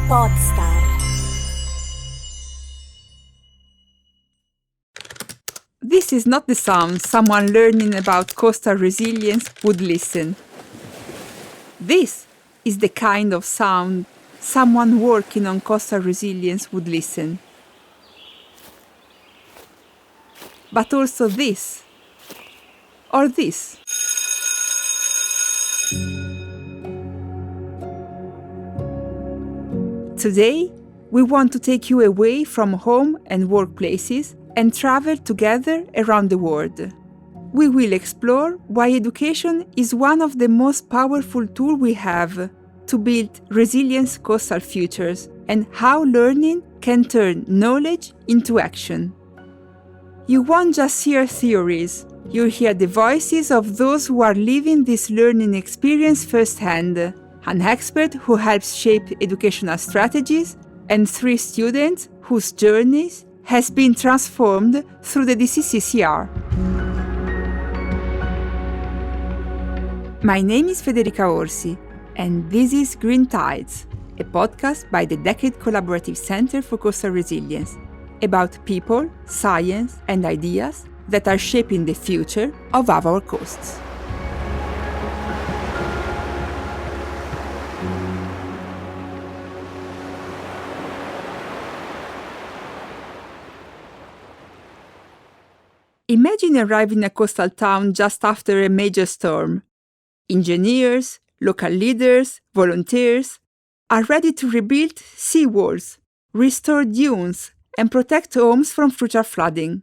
Podstar. This is not the sound someone learning about coastal resilience would listen. This is the kind of sound someone working on coastal resilience would listen. But also this, or this. Today, we want to take you away from home and workplaces and travel together around the world. We will explore why education is one of the most powerful tools we have to build resilient coastal futures and how learning can turn knowledge into action. You won't just hear theories, you'll hear the voices of those who are living this learning experience firsthand, an expert who helps shape educational strategies, and 3 students whose journeys has been transformed through the DCC-CR. My name is Federica Orsi, and this is Green Tides, a podcast by the Decade Collaborative Center for Coastal Resilience, about people, science, and ideas that are shaping the future of our coasts. Imagine arriving in a coastal town just after a major storm. Engineers, local leaders, volunteers are ready to rebuild seawalls, restore dunes, and protect homes from future flooding.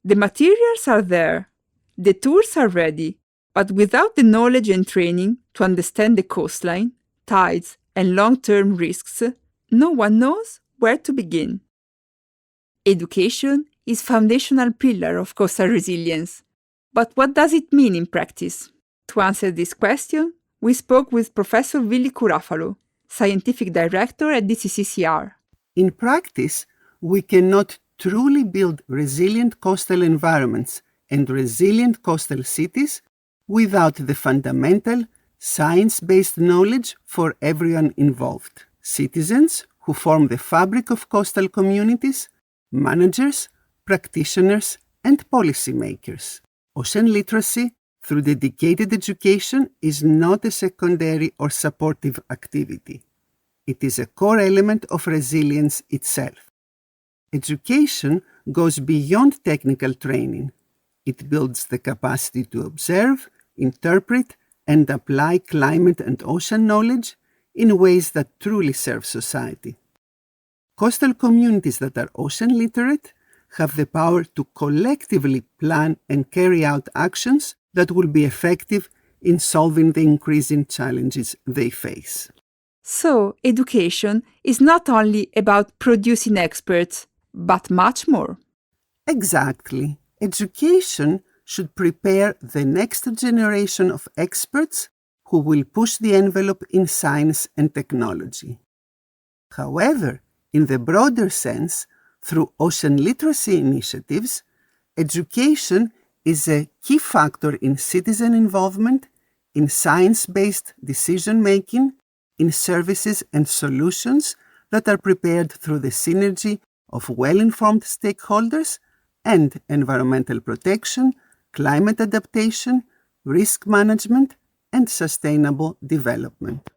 The materials are there, the tools are ready, but without the knowledge and training to understand the coastline, tides, and long-term risks, no one knows where to begin. Education is foundational pillar of coastal resilience. But what does it mean in practice? To answer this question, we spoke with Professor Kourafalou, Scientific Director at DCC-CR. In practice, we cannot truly build resilient coastal environments and resilient coastal cities without the fundamental, science-based knowledge for everyone involved. Citizens who form the fabric of coastal communities, managers, practitioners, and policymakers. Ocean literacy through dedicated education is not a secondary or supportive activity. It is a core element of resilience itself. Education goes beyond technical training. It builds the capacity to observe, interpret, and apply climate and ocean knowledge in ways that truly serve society. Coastal communities that are ocean literate have the power to collectively plan and carry out actions that will be effective in solving the increasing challenges they face. So, education is not only about producing experts, but much more. Exactly. Education should prepare the next generation of experts who will push the envelope in science and technology. However, in the broader sense, through ocean literacy initiatives, education is a key factor in citizen involvement, in science-based decision-making, in services and solutions that are prepared through the synergy of well-informed stakeholders and environmental protection, climate adaptation, risk management, and sustainable development.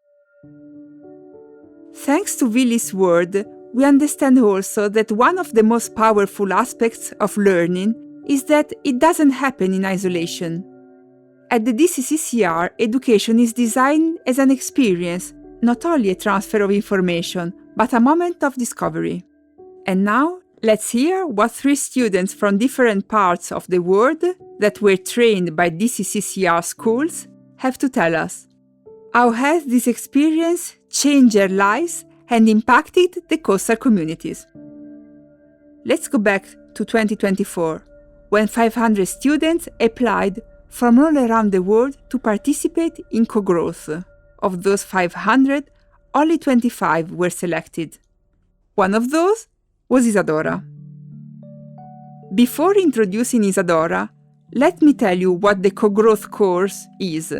Thanks to Willy's word, we understand also that one of the most powerful aspects of learning is that it doesn't happen in isolation. At the DCC-CR, education is designed as an experience, not only a transfer of information, but a moment of discovery. And now, let's hear what 3 students from different parts of the world that were trained by DCC-CR schools have to tell us. How has this experience changed their lives and impacted the coastal communities? Let's go back to 2024, when 500 students applied from all around the world to participate in co-growth. Of those 500, only 25 were selected. One of those was Isadora. Before introducing Isadora, let me tell you what the co-growth course is.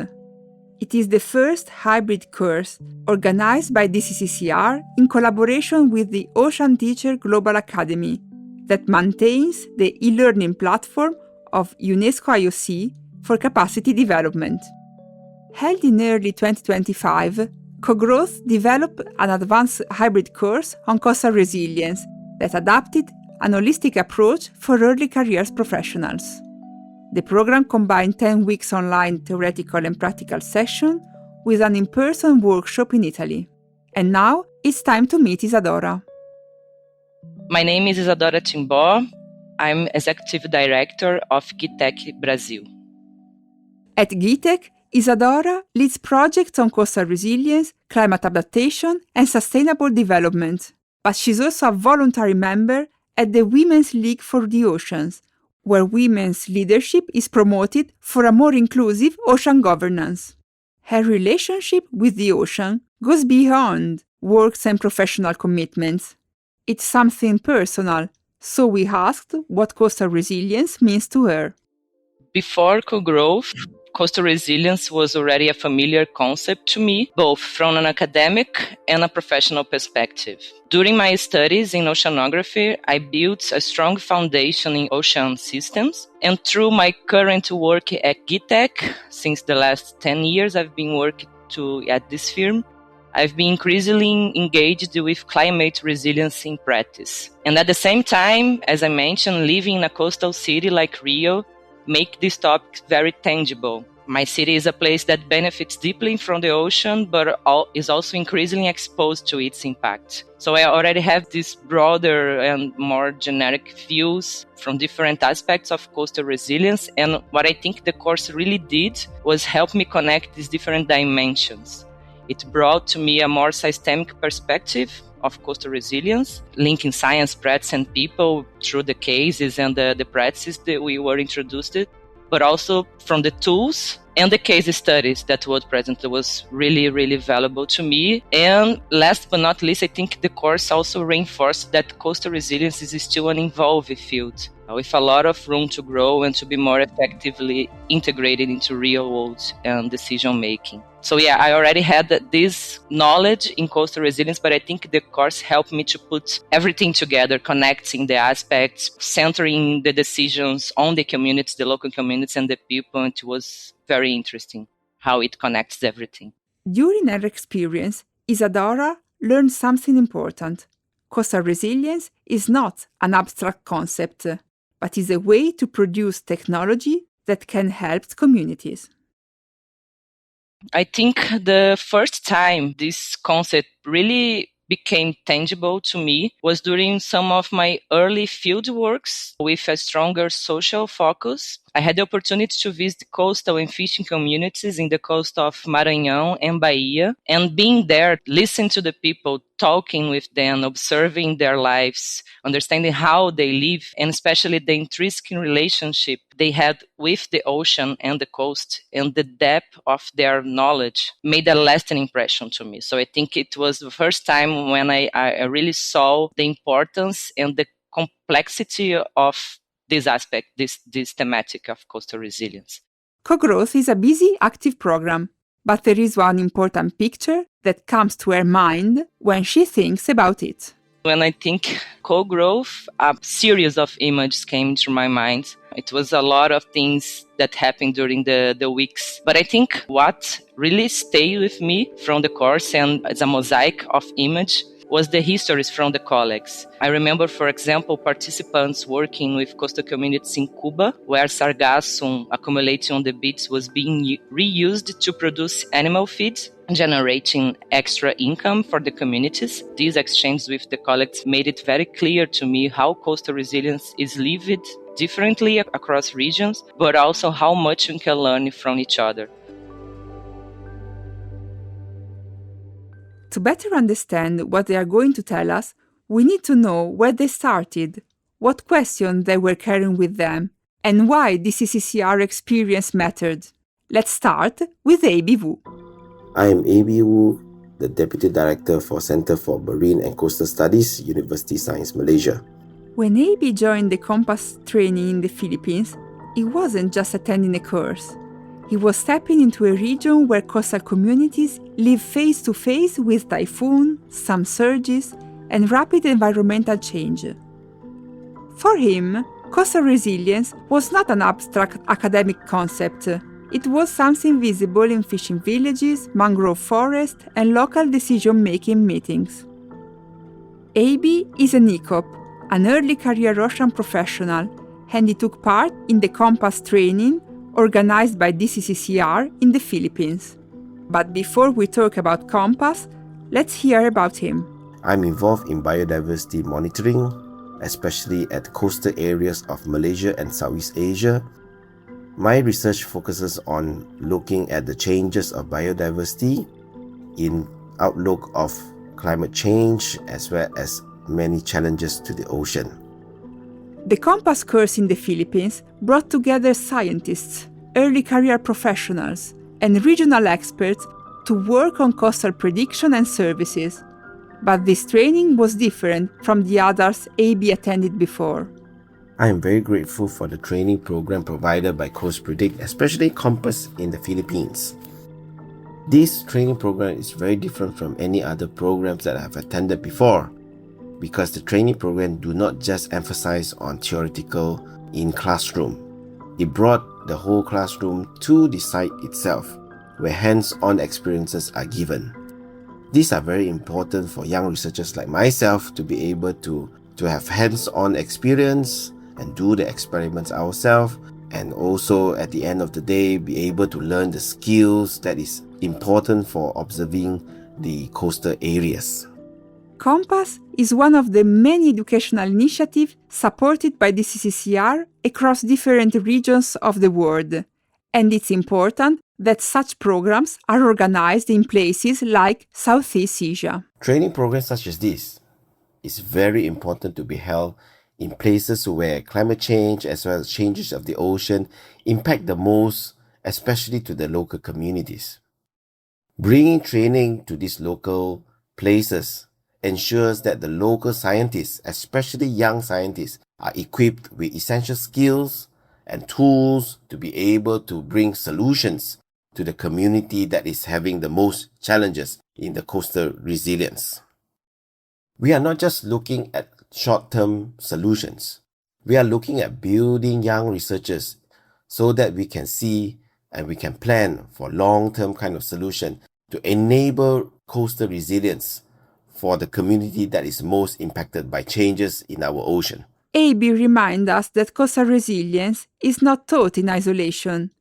It is the first hybrid course organized by DCC-CR in collaboration with the OceanTeacher Global Academy that maintains the e-learning platform of UNESCO IOC for capacity development. Held in early 2025, Co-Growth developed an advanced hybrid course on coastal resilience that adapted an holistic approach for early careers professionals. The program combined 10 weeks online theoretical and practical sessions with an in-person workshop in Italy. And now it's time to meet Isadora. My name is Isadora Timbó. I'm Executive Director of GITEC Brazil. At GITEC, Isadora leads projects on coastal resilience, climate adaptation, and sustainable development. But she's also a voluntary member at the Women's League for the Oceans, where women's leadership is promoted for a more inclusive ocean governance. Her relationship with the ocean goes beyond works and professional commitments. It's something personal, so we asked what coastal resilience means to her. Before Co-Growth, coastal resilience was already a familiar concept to me, both from an academic and a professional perspective. During my studies in oceanography, I built a strong foundation in ocean systems, and through my current work at GITEC, since the last 10 years I've been working at this firm, I've been increasingly engaged with climate resilience in practice. And at the same time, as I mentioned, living in a coastal city like Rio make this topic very tangible. My city is a place that benefits deeply from the ocean, but is also increasingly exposed to its impact. So I already have these broader and more generic views from different aspects of coastal resilience. And what I think the course really did was help me connect these different dimensions. It brought to me a more systemic perspective of coastal resilience, linking science, practice, and people through the cases and the practices that we were introduced to, but also from the tools and the case studies that was present. That was really, really valuable to me. And last but not least, I think the course also reinforced that coastal resilience is still an evolving field with a lot of room to grow and to be more effectively integrated into real world and decision making. So yeah, I already had this knowledge in coastal resilience, but I think the course helped me to put everything together, connecting the aspects, centering the decisions on the communities, the local communities and the people. And it was very interesting how it connects everything. During her experience, Isadora learned something important. Coastal resilience is not an abstract concept, but is a way to produce technology that can help communities. I think the first time this concept really became tangible to me was during some of my early field works with a stronger social focus. I had the opportunity to visit coastal and fishing communities in the coast of Maranhão and Bahia, and being there, listening to the people, talking with them, observing their lives, understanding how they live, and especially the intrinsic relationship they had with the ocean and the coast, and the depth of their knowledge made a lasting impression to me. So I think it was the first time when I really saw the importance and the complexity of this aspect, this thematic of coastal resilience. Co-Growth is a busy, active program, but there is one important picture that comes to her mind when she thinks about it. When I think Co-Growth, a series of images came to my mind. It was a lot of things that happened during the weeks. But I think what really stayed with me from the course, and it's a mosaic of image, was the histories from the colleagues. I remember, for example, participants working with coastal communities in Cuba, where sargassum accumulating on the beach was being reused to produce animal feed, generating extra income for the communities. These exchanges with the colleagues made it very clear to me how coastal resilience is lived differently across regions, but also how much we can learn from each other. To better understand what they are going to tell us, we need to know where they started, what questions they were carrying with them, and why DCC-CR experience mattered. Let's start with Abe Woo. I am Abe Woo, the Deputy Director for Center for Marine and Coastal Studies, University Science Malaysia. When Abe joined the Compass training in the Philippines, he wasn't just attending a course. He was stepping into a region where coastal communities live face to face with typhoon, some surges, and rapid environmental change. For him, coastal resilience was not an abstract academic concept. It was something visible in fishing villages, mangrove forests, and local decision-making meetings. Abe is an ECOP, an early career ocean professional, and he took part in the Compass training organized by DCC-CR in the Philippines. But before we talk about Compass, let's hear about him. I'm involved in biodiversity monitoring, especially at coastal areas of Malaysia and Southeast Asia. My research focuses on looking at the changes of biodiversity in outlook of climate change as well as many challenges to the ocean. The Compass course in the Philippines brought together scientists, early career professionals, and regional experts to work on coastal prediction and services. But this training was different from the others Abe attended before. I am very grateful for the training program provided by Coast Predict, especially Compass in the Philippines. This training program is very different from any other programs that I have attended before, because the training program do not just emphasize on theoretical in classroom. It brought the whole classroom to the site itself, where hands-on experiences are given. These are very important for young researchers like myself to be able to have hands-on experience and do the experiments ourselves, and also at the end of the day be able to learn the skills that is important for observing the coastal areas. Compass is one of the many educational initiatives supported by DCC-CR across different regions of the world, and it's important that such programs are organized in places like Southeast Asia. Training programs such as this is very important to be held in places where climate change as well as changes of the ocean impact the most, especially to the local communities. Bringing training to these local places ensures that the local scientists, especially young scientists, are equipped with essential skills and tools to be able to bring solutions to the community that is having the most challenges in the coastal resilience. We are not just looking at short-term solutions. We are looking at building young researchers so that we can see and we can plan for long-term kind of solution to enable coastal resilience for the community that is most impacted by changes in our ocean. Abe reminds us that coastal resilience is not taught in isolation.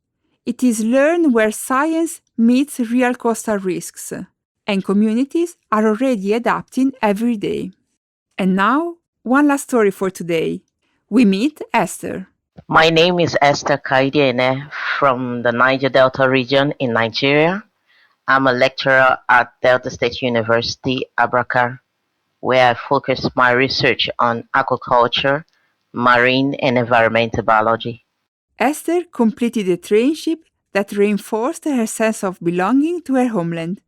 It is learned where science meets real coastal risks, and communities are already adapting every day. And now, one last story for today. We meet Esther. My name is Esther Kadiene from the Niger Delta region in Nigeria. I'm a lecturer at Delta State University, Abraka, where I focus my research on aquaculture, marine and environmental biology. Esther completed a traineeship that reinforced her sense of belonging to her homeland.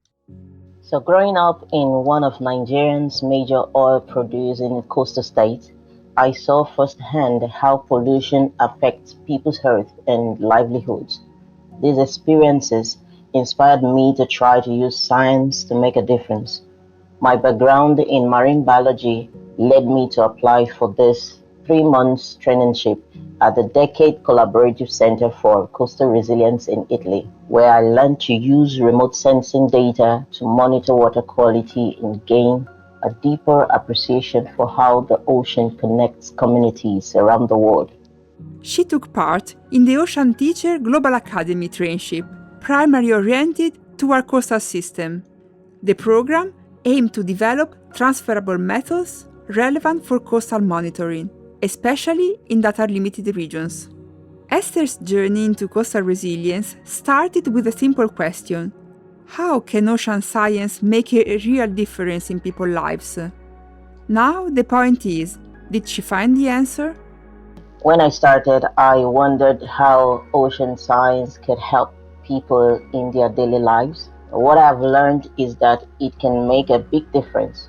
So growing up in one of Nigeria's major oil-producing coastal states, I saw firsthand how pollution affects people's health and livelihoods. These experiences inspired me to try to use science to make a difference. My background in marine biology led me to apply for this 3-month traineeship at the DCC Collaborative Center for Coastal Resilience in Italy, where I learned to use remote sensing data to monitor water quality and gain a deeper appreciation for how the ocean connects communities around the world. She took part in the OceanTeacher Global Academy traineeship, primarily oriented to our coastal system. The program aimed to develop transferable methods relevant for coastal monitoring, especially in data-limited regions. Esther's journey into coastal resilience started with a simple question: how can ocean science make a real difference in people's lives? Now the point is, did she find the answer? When I started, I wondered how ocean science could help people in their daily lives. What I've learned is that it can make a big difference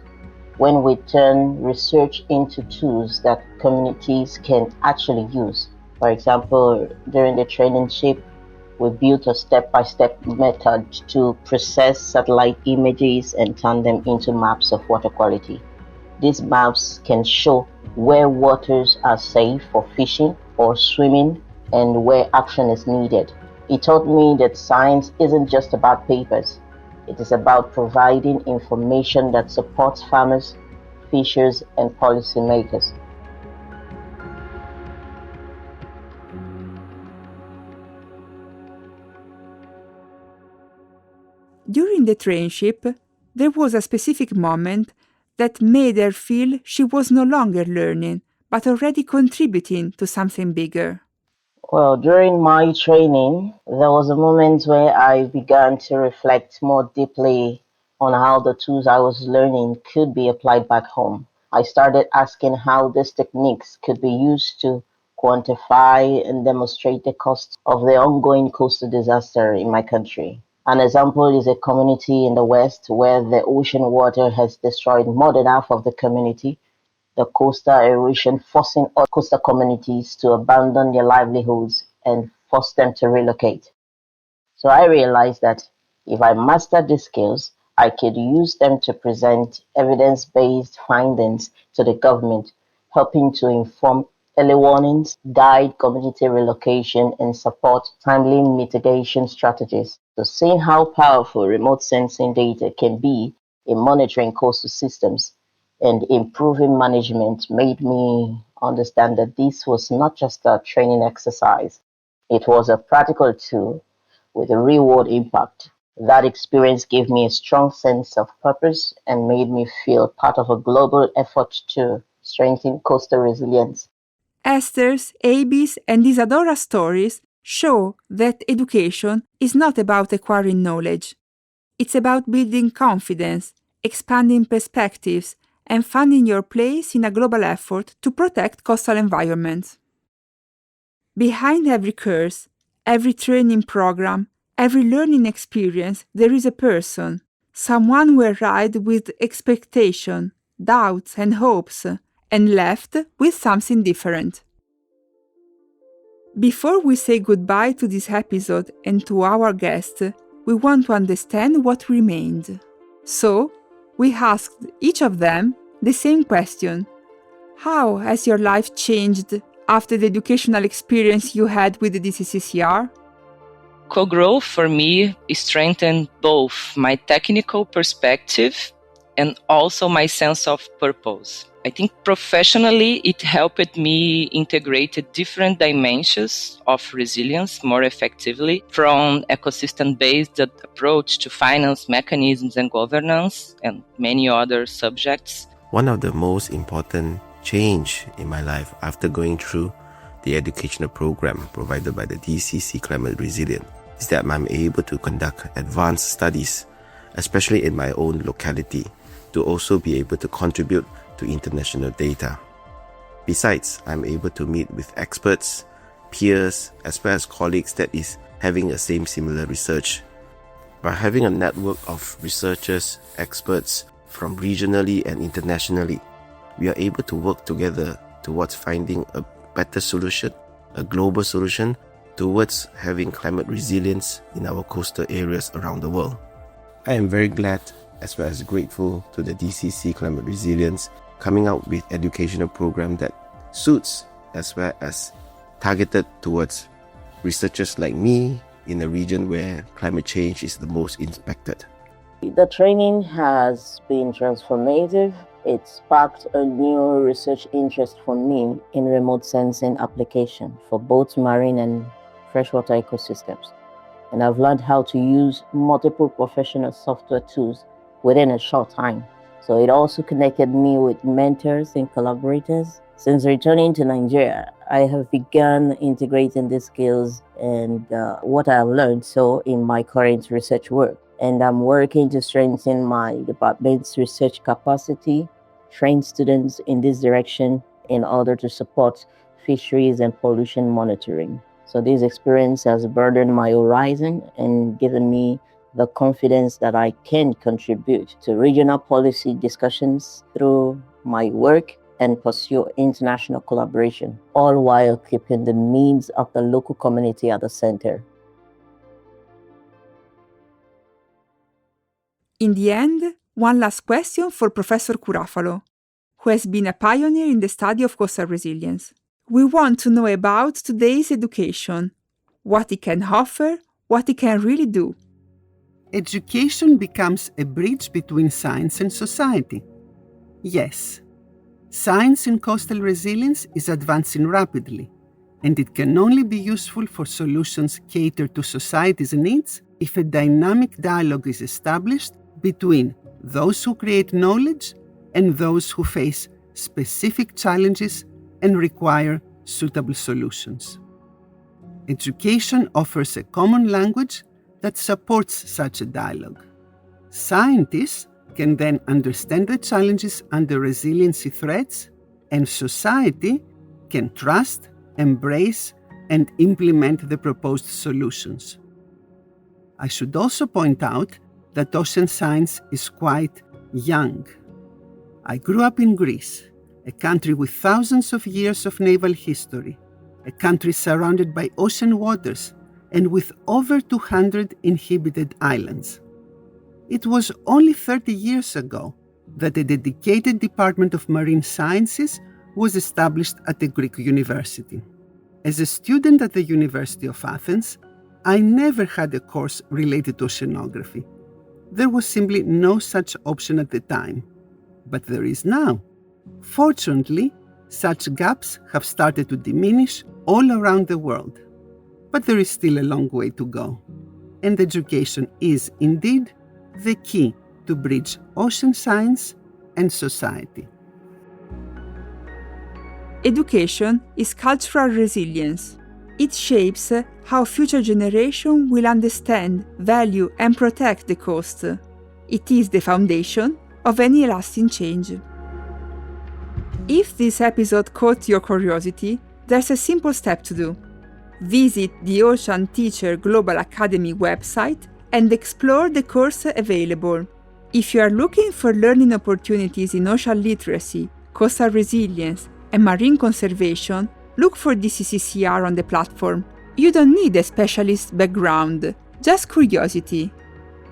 when we turn research into tools that communities can actually use. For example, during the traineeship, We built a step-by-step method to process satellite images and turn them into maps of water quality. These maps can show where waters are safe for fishing or swimming and where action is needed. It taught me that science isn't just about papers. It is about providing information that supports farmers, fishers, and policymakers. During the trainship, there was a specific moment that made her feel she was no longer learning, but already contributing to something bigger. Well, during my training, there was a moment where I began to reflect more deeply on how the tools I was learning could be applied back home. I started asking how these techniques could be used to quantify and demonstrate the cost of the ongoing coastal disaster in my country. An example is a community in the West where the ocean water has destroyed more than half of the community, the coastal erosion forcing all coastal communities to abandon their livelihoods and force them to relocate. So I realized that if I mastered these skills, I could use them to present evidence-based findings to the government, helping to inform early warnings, guide community relocation, and support timely mitigation strategies. So seeing how powerful remote sensing data can be in monitoring coastal systems and improving management made me understand that this was not just a training exercise. It was a practical tool with a real-world impact. That experience gave me a strong sense of purpose and made me feel part of a global effort to strengthen coastal resilience. Esther's, Abe's, and Isadora's stories show that education is not about acquiring knowledge. It's about building confidence, expanding perspectives, and finding your place in a global effort to protect coastal environments. Behind every course, every training program, every learning experience, there is a person, someone who arrived with expectation, doubts, and hopes, and left with something different. Before we say goodbye to this episode and to our guest, we want to understand what remained. So, we asked each of them the same question. How has your life changed after the educational experience you had with the DCC-CR? Co-growth for me strengthened both my technical perspective and also my sense of purpose. I think professionally it helped me integrate different dimensions of resilience more effectively, from ecosystem-based approach to finance mechanisms and governance and many other subjects. One of the most important change in my life after going through the educational program provided by the DCC Climate Resilience is that I'm able to conduct advanced studies, especially in my own locality, to also be able to contribute to international data. Besides, I'm able to meet with experts, peers, as well as colleagues that is having the same similar research. By having a network of researchers, experts from regionally and internationally, we are able to work together towards finding a better solution, a global solution, towards having climate resilience in our coastal areas around the world. I am very glad as well as grateful to the DCC Climate Resilience coming out with educational program that suits as well as targeted towards researchers like me in a region where climate change is the most impacted. The training has been transformative. It sparked a new research interest for me in remote sensing application for both marine and freshwater ecosystems. And I've learned how to use multiple professional software tools within a short time. So it also connected me with mentors and collaborators. Since returning to Nigeria, I have begun integrating these skills and what I have learned in my current research work. And I'm working to strengthen my department's research capacity, train students in this direction in order to support fisheries and pollution monitoring. So this experience has broadened my horizon and given me the confidence that I can contribute to regional policy discussions through my work and pursue international collaboration, all while keeping the needs of the local community at the center. In the end, one last question for Professor Kourafalou, who has been a pioneer in the study of coastal resilience. We want to know about today's education, what it can offer, what it can really do. Education becomes a bridge between science and society. Yes, science in coastal resilience is advancing rapidly, and it can only be useful for solutions catered to society's needs if a dynamic dialogue is established between those who create knowledge and those who face specific challenges and require suitable solutions. Education offers a common language that supports such a dialogue. Scientists can then understand the challenges and the resiliency threats, and society can trust, embrace, and implement the proposed solutions. I should also point out that ocean science is quite young. I grew up in Greece, a country with thousands of years of naval history, a country surrounded by ocean waters and with over 200 inhabited islands. It was only 30 years ago that a dedicated Department of Marine Sciences was established at the Greek university. As a student at the University of Athens, I never had a course related to oceanography. There was simply no such option at the time, but there is now. Fortunately, such gaps have started to diminish all around the world. But there is still a long way to go, and education is indeed the key to bridge ocean science and society. Education is cultural resilience. It shapes how future generations will understand, value, and protect the coast. It is the foundation of any lasting change. If this episode caught your curiosity, there's a simple step to do. Visit the OceanTeacher Global Academy website and explore the course available. If you are looking for learning opportunities in ocean literacy, coastal resilience, and marine conservation, look for DCC-CR on the platform. You don't need a specialist background, just curiosity.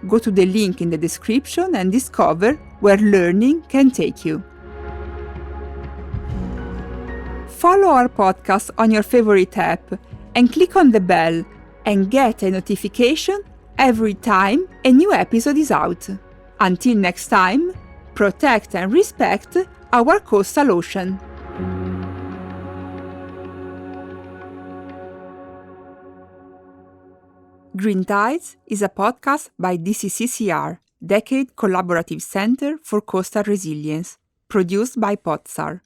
Go to the link in the description and discover where learning can take you. Follow our podcast on your favorite app and click on the bell and get a notification every time a new episode is out. Until next time, protect and respect our coastal ocean. Green Tides is a podcast by DCC-CR, Decade Collaborative Center for Coastal Resilience, produced by Podsar.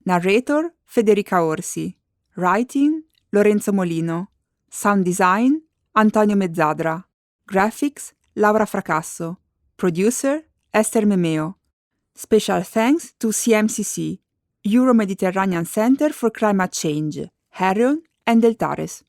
Narrator Federica Orsi. Writing Lorenzo Molino. Sound design Antonio Mezzadra. Graphics Laura Fracasso. Producer Esther Memeo. Special thanks to CMCC, Euro-Mediterranean Center for Climate Change, Herion and Deltares.